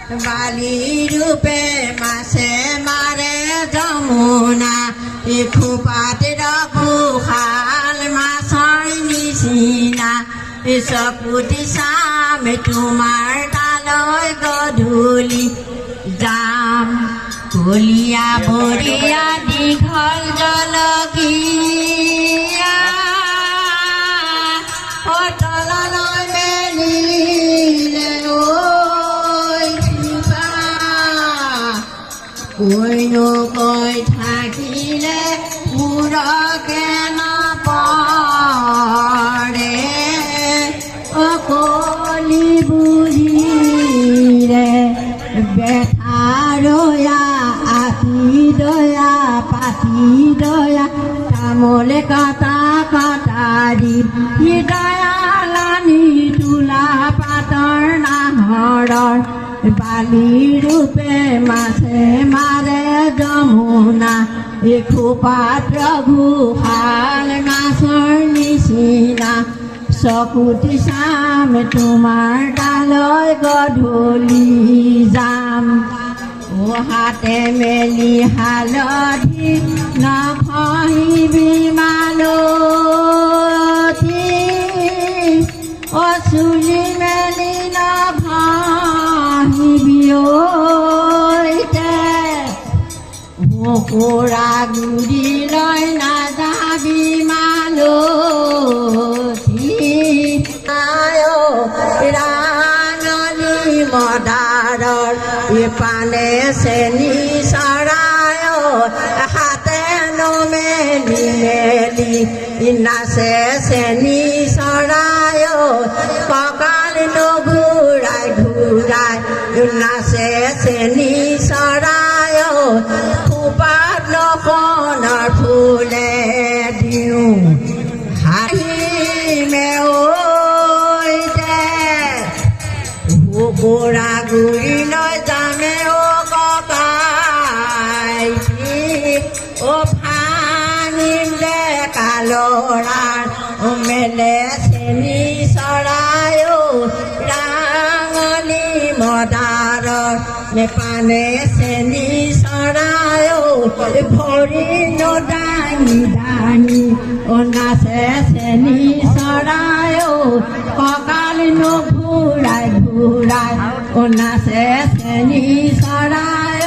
বালি ৰূপে মাছে মাৰে যমুনা খোপাতে ৰখো খাল মাছৰ নিচিনা চকুটি চাম তোমাৰ তালৈ গধূলি যাম কলীয়া বৰীয়া দীঘল জলকীয়া তললৈ মেলিলে কৈনো কৈ থাকিলে মূৰকে নপৰে অকলি বুঢ়ীৰে বেঠাৰয়া আতি দয়া পাতি দয়া তামোলে কটা কটাৰি দয়ালানি তোলা পাতৰ নাহৰৰ বালি ৰূপে মাছে মাৰে যমুনা খোপাত ৰঘু খাল মাছৰ নিচিনা চকুটি চাম তোমাৰ তালৈ গধূলি যাম হাতে মেলি হালধি নখহিবি মালতী চুলি মেলি নভাহিবি কুকুৰা গুৰি লৈ নাযাবি মালতী ৰাঙলী মদাৰৰ পানে চেনি চৰাই হাতে নমেলি মেলি নাচে চেনি চৰাই কঁকাল নুঘূৰাই ঘূৰাই নাচে চেনি চৰাই খোপাত নখনৰ ফুলে দিওঁ হাঁহি কুকুৰা গুৰি লৈ যামে ককাই ফানিম দে কালৰাৰ মেলে চেনি চৰাই ৰাঙলী মদাৰৰ পানে চেনি চৰাই ভৰি নদাঙি দাঙি নাচে চেনি চৰাই কঁকাল নুঘূৰাই ঘূৰাই নাচে চেনি চৰাই